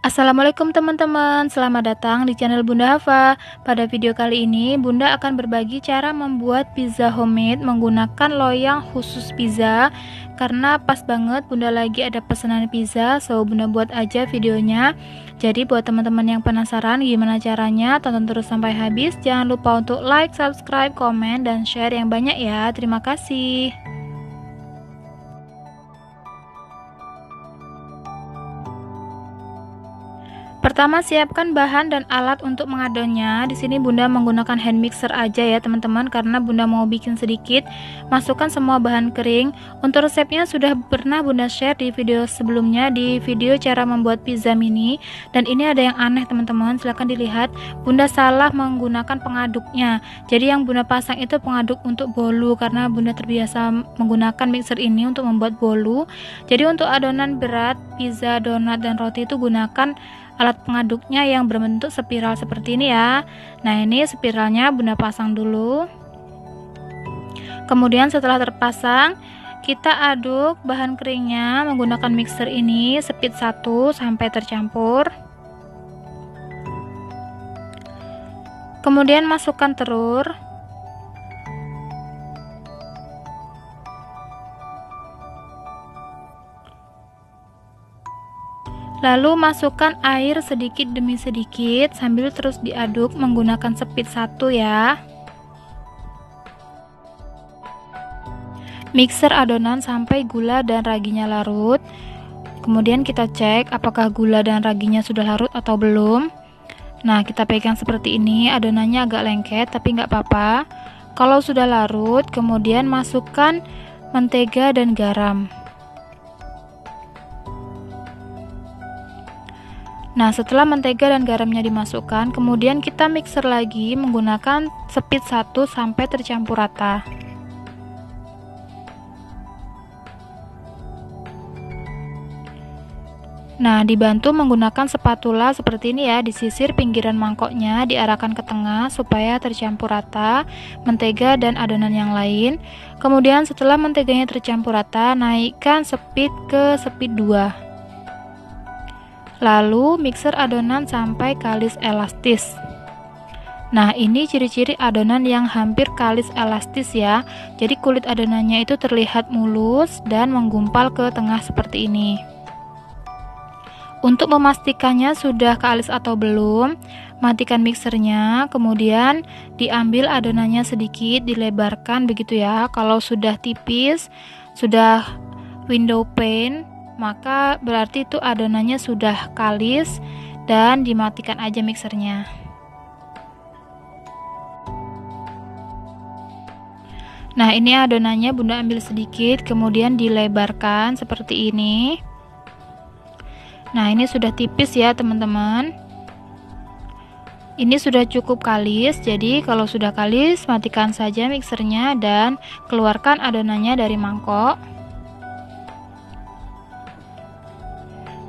Assalamualaikum teman-teman, selamat datang di channel Bunda Hafa. Pada video kali ini, Bunda akan berbagi cara membuat pizza homemade menggunakan loyang khusus pizza. Karena pas banget Bunda lagi ada pesanan pizza, so Bunda buat aja videonya. Jadi buat teman-teman yang penasaran gimana caranya, tonton terus sampai habis. Jangan lupa untuk like, subscribe, komen, dan share yang banyak ya. Terima kasih. Pertama, siapkan bahan dan alat untuk mengadonnya. Di sini Bunda menggunakan hand mixer aja ya teman-teman, karena Bunda mau bikin sedikit. Masukkan semua bahan kering. Untuk resepnya sudah pernah Bunda share di video sebelumnya, di video cara membuat pizza mini. Dan ini ada yang aneh teman-teman, silahkan dilihat. Bunda salah menggunakan pengaduknya. Jadi yang Bunda pasang itu pengaduk untuk bolu, karena Bunda terbiasa menggunakan mixer ini untuk membuat bolu. Jadi untuk adonan berat, pizza, donat, dan roti itu gunakan alat pengaduknya yang berbentuk spiral seperti ini ya. Nah, ini spiralnya Bunda pasang dulu. Kemudian setelah terpasang, kita aduk bahan keringnya menggunakan mixer ini speed 1 sampai tercampur. Kemudian masukkan telur. Lalu masukkan air sedikit demi sedikit sambil terus diaduk menggunakan speed 1 ya. Mixer adonan sampai gula dan raginya larut. Kemudian kita cek apakah gula dan raginya sudah larut atau belum. Nah, kita pegang seperti ini, adonannya agak lengket tapi nggak apa-apa. Kalau sudah larut, kemudian masukkan mentega dan garam. Nah, setelah mentega dan garamnya dimasukkan, kemudian kita mixer lagi menggunakan speed 1 sampai tercampur rata. Nah, dibantu menggunakan spatula seperti ini ya, disisir pinggiran mangkoknya, diarahkan ke tengah supaya tercampur rata mentega dan adonan yang lain. Kemudian setelah menteganya tercampur rata, naikkan speed ke speed 2. Lalu mixer adonan sampai kalis elastis. Nah, ini ciri-ciri adonan yang hampir kalis elastis ya. Jadi kulit adonannya itu terlihat mulus dan menggumpal ke tengah seperti ini. Untuk memastikannya sudah kalis atau belum, matikan mixernya, kemudian diambil adonannya sedikit, dilebarkan begitu ya. Kalau sudah tipis, sudah window pane, maka berarti itu adonannya sudah kalis dan dimatikan aja mixernya. Nah, ini adonannya Bunda ambil sedikit, kemudian dilebarkan seperti ini. Nah, ini sudah tipis ya teman-teman. Ini sudah cukup kalis, jadi kalau sudah kalis matikan saja mixernya dan keluarkan adonannya dari mangkok.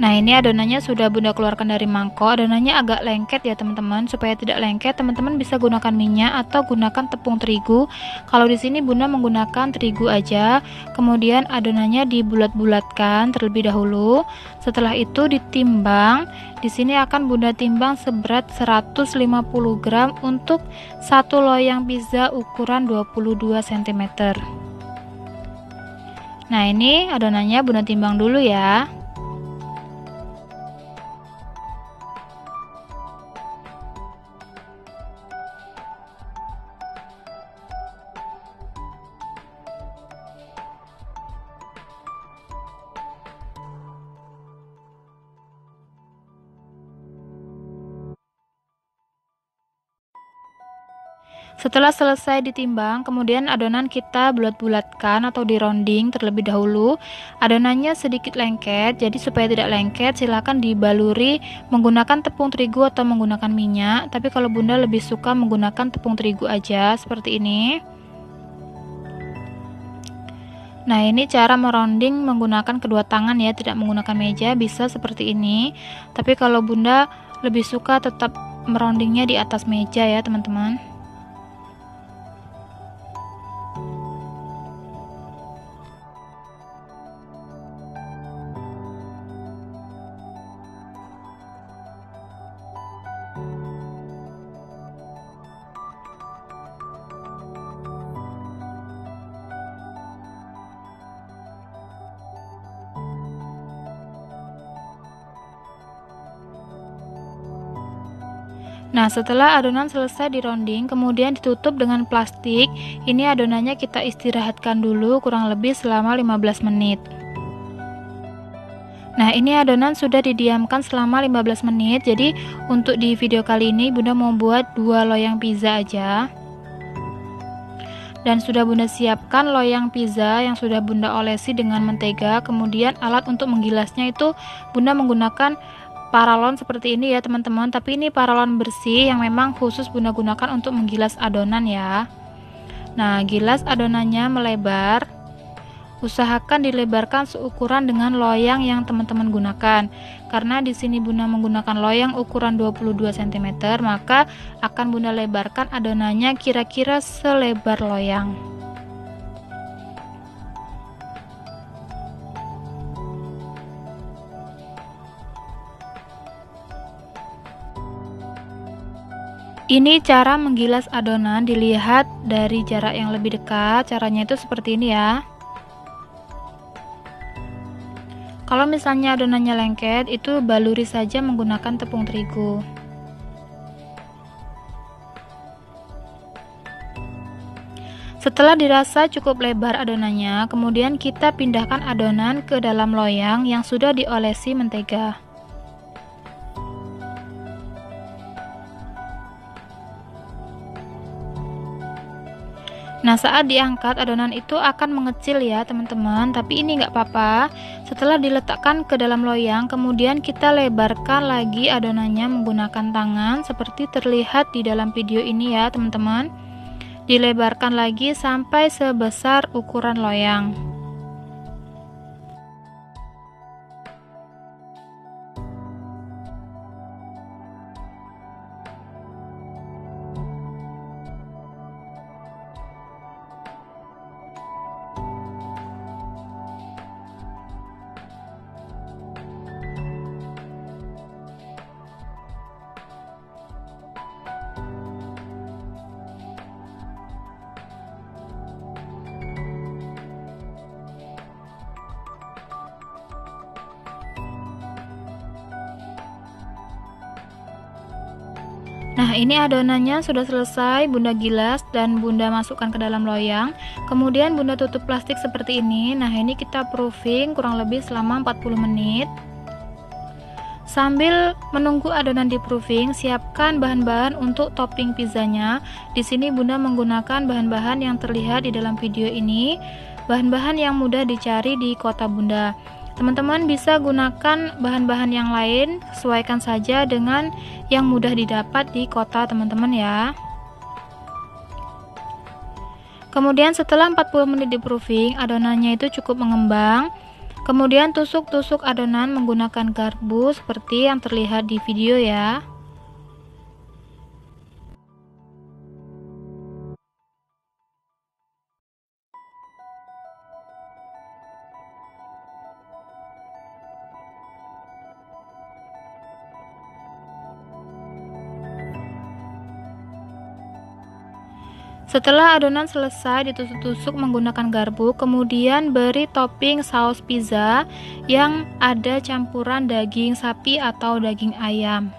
Nah, ini adonannya sudah Bunda keluarkan dari mangkok. Adonannya agak lengket ya teman-teman. Supaya tidak lengket, teman-teman bisa gunakan minyak atau gunakan tepung terigu. Kalau di sini Bunda menggunakan terigu aja. Kemudian adonannya dibulat-bulatkan terlebih dahulu. Setelah itu ditimbang. Di sini akan Bunda timbang seberat 150 gram untuk satu loyang pizza ukuran 22 cm. Nah, ini adonannya Bunda timbang dulu ya. Setelah selesai ditimbang, kemudian adonan kita bulat-bulatkan atau dironding terlebih dahulu. Adonannya sedikit lengket, jadi supaya tidak lengket silakan dibaluri menggunakan tepung terigu atau menggunakan minyak. Tapi kalau Bunda lebih suka menggunakan tepung terigu aja seperti ini. Nah, ini cara meronding menggunakan kedua tangan ya, tidak menggunakan meja, bisa seperti ini. Tapi kalau Bunda lebih suka tetap merondingnya di atas meja ya teman-teman. Nah, setelah adonan selesai di rounding, kemudian ditutup dengan plastik. Ini adonannya kita istirahatkan dulu kurang lebih selama 15 menit. Nah, ini adonan sudah didiamkan selama 15 menit. Jadi, untuk di video kali ini Bunda mau buat 2 loyang pizza aja. Dan sudah Bunda siapkan loyang pizza yang sudah Bunda olesi dengan mentega. Kemudian alat untuk menggilasnya itu Bunda menggunakan paralon seperti ini ya teman-teman, tapi ini paralon bersih yang memang khusus Bunda gunakan untuk menggilas adonan ya. Nah, gilas adonannya melebar, usahakan dilebarkan seukuran dengan loyang yang teman-teman gunakan. Karena di sini Bunda menggunakan loyang ukuran 22 cm, maka akan Bunda lebarkan adonannya kira-kira selebar loyang. Ini cara menggilas adonan, dilihat dari jarak yang lebih dekat. Caranya itu seperti ini ya. Kalau misalnya adonannya lengket, itu baluri saja menggunakan tepung terigu. Setelah dirasa cukup lebar adonannya, kemudian kita pindahkan adonan ke dalam loyang yang sudah diolesi mentega. Nah, saat diangkat adonan itu akan mengecil ya teman-teman, tapi ini nggak apa-apa. Setelah diletakkan ke dalam loyang, kemudian kita lebarkan lagi adonannya menggunakan tangan seperti terlihat di dalam video ini ya teman-teman. Dilebarkan lagi sampai sebesar ukuran loyang. Nah, ini adonannya sudah selesai Bunda gilas dan Bunda masukkan ke dalam loyang. Kemudian Bunda tutup plastik seperti ini. Nah, ini kita proofing kurang lebih selama 40 menit. Sambil menunggu adonan di proofing, siapkan bahan-bahan untuk topping pizzanya. Di sini Bunda menggunakan bahan-bahan yang terlihat di dalam video ini. Bahan-bahan yang mudah dicari di kota Bunda. Teman-teman bisa gunakan bahan-bahan yang lain, sesuaikan saja dengan yang mudah didapat di kota teman-teman ya. Kemudian setelah 40 menit di proofing, adonannya itu cukup mengembang. Kemudian tusuk-tusuk adonan menggunakan garpu seperti yang terlihat di video ya. Setelah adonan selesai ditusuk-tusuk menggunakan garpu, kemudian beri topping saus pizza yang ada campuran daging sapi atau daging ayam.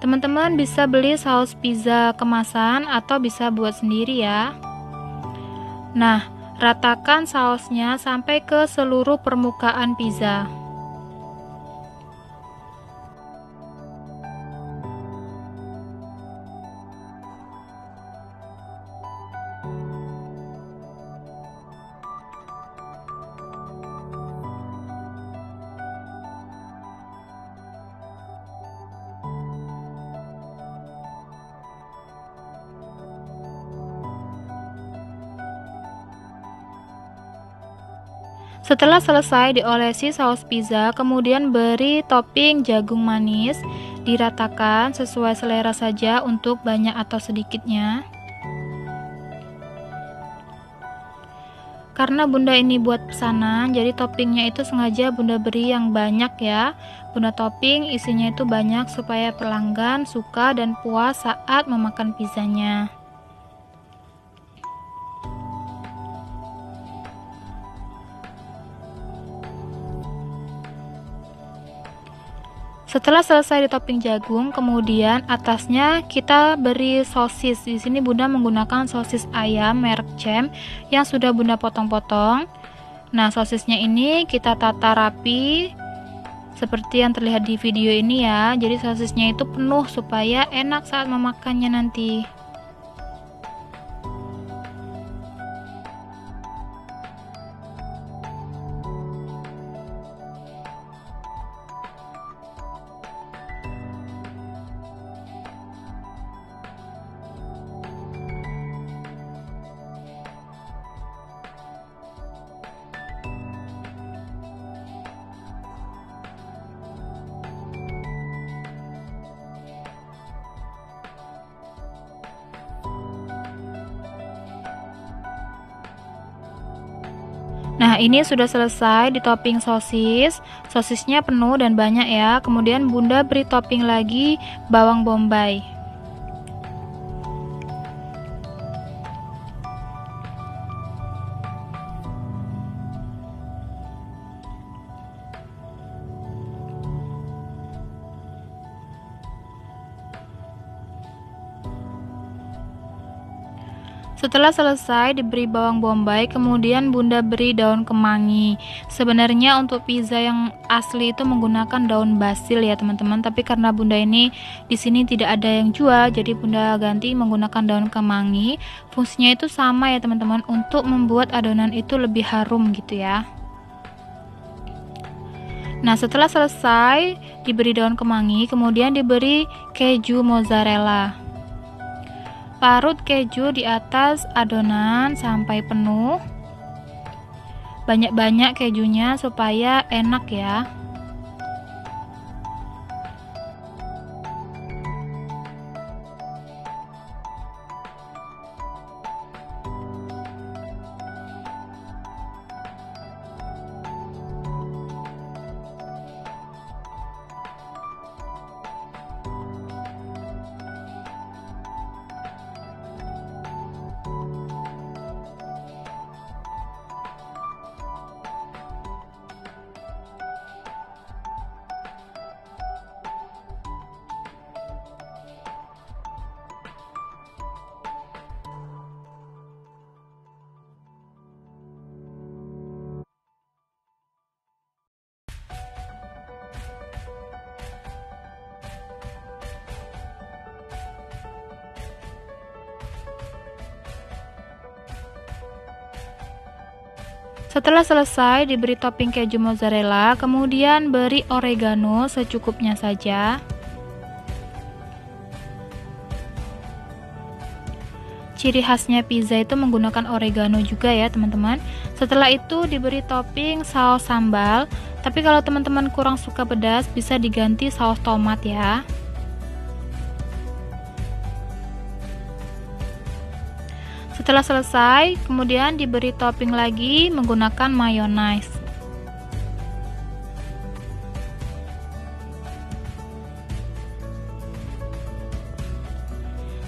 Teman-teman bisa beli saus pizza kemasan atau bisa buat sendiri ya. Nah, ratakan sausnya sampai ke seluruh permukaan pizza. Setelah selesai diolesi saus pizza, kemudian beri topping jagung manis, diratakan sesuai selera saja untuk banyak atau sedikitnya. Karena Bunda ini buat pesanan, jadi toppingnya itu sengaja Bunda beri yang banyak ya. Bunda topping isinya itu banyak supaya pelanggan suka dan puas saat memakan pizzanya. Setelah selesai di topping jagung, kemudian atasnya kita beri sosis. Di sini Bunda menggunakan sosis ayam merek Cem yang sudah Bunda potong-potong. Nah, sosisnya ini kita tata rapi seperti yang terlihat di video ini ya. Jadi sosisnya itu penuh supaya enak saat memakannya nanti. Nah, ini sudah selesai di topping sosis. Sosisnya penuh dan banyak ya. Kemudian Bunda beri topping lagi bawang bombay. Setelah selesai diberi bawang bombay, kemudian Bunda beri daun kemangi. Sebenarnya untuk pizza yang asli itu menggunakan daun basil ya teman-teman, tapi karena Bunda ini di sini tidak ada yang jual, jadi Bunda ganti menggunakan daun kemangi. Fungsinya itu sama ya teman-teman, untuk membuat adonan itu lebih harum gitu ya. Nah, setelah selesai diberi daun kemangi, kemudian diberi keju mozzarella. Parut keju di atas adonan sampai penuh. Banyak-banyak kejunya supaya enak ya. Setelah selesai diberi topping keju mozzarella, kemudian beri oregano secukupnya saja. Ciri khasnya pizza itu menggunakan oregano juga ya teman-teman. Setelah itu diberi topping saus sambal, tapi kalau teman-teman kurang suka pedas bisa diganti saus tomat ya. Setelah selesai, kemudian diberi topping lagi menggunakan mayonaise.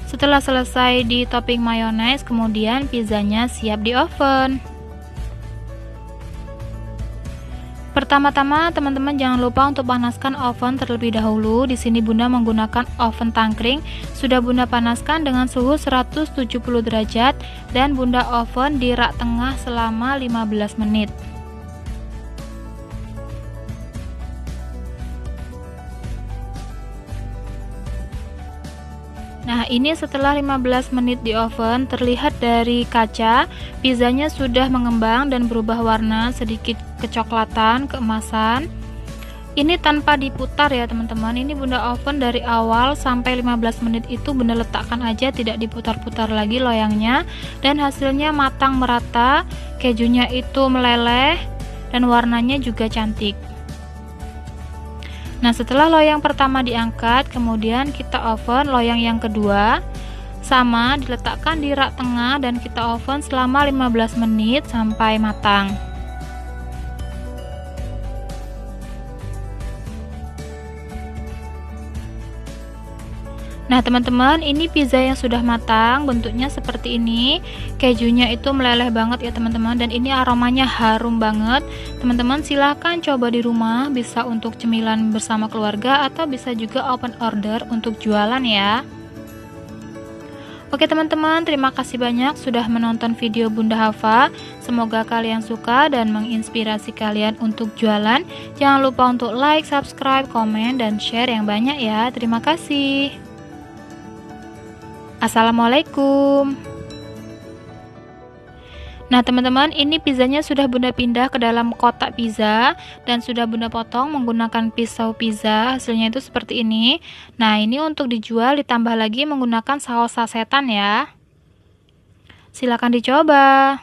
Setelah selesai di topping mayonaise, kemudian pizzanya siap di oven. Pertama-tama teman-teman jangan lupa untuk panaskan oven terlebih dahulu. Di sini Bunda menggunakan oven tangkring. Sudah Bunda panaskan dengan suhu 170 derajat dan Bunda oven di rak tengah selama 15 menit. Nah, ini setelah 15 menit di oven, terlihat dari kaca pizzanya sudah mengembang dan berubah warna sedikit kecoklatan, keemasan. Ini tanpa diputar ya teman-teman. Ini Bunda oven dari awal sampai 15 menit itu Bunda letakkan aja, tidak diputar-putar lagi loyangnya, dan hasilnya matang merata, kejunya itu meleleh dan warnanya juga cantik. Nah, setelah loyang pertama diangkat, kemudian kita oven loyang yang kedua. Sama, diletakkan di rak tengah dan kita oven selama 15 menit sampai matang. Nah teman-teman, ini pizza yang sudah matang, bentuknya seperti ini. Kejunya itu meleleh banget ya teman-teman, dan ini aromanya harum banget. Teman-teman silahkan coba di rumah, bisa untuk cemilan bersama keluarga atau bisa juga open order untuk jualan ya. Oke teman-teman, terima kasih banyak sudah menonton video Bunda Hafa. Semoga kalian suka dan menginspirasi kalian untuk jualan. Jangan lupa untuk like, subscribe, komen, dan share yang banyak ya. Terima kasih. Assalamualaikum. Nah teman-teman, ini pizzanya sudah Bunda pindah ke dalam kotak pizza dan sudah Bunda potong menggunakan pisau pizza. Hasilnya itu seperti ini. Nah ini untuk dijual, ditambah lagi menggunakan saus sasetan ya. Silakan dicoba.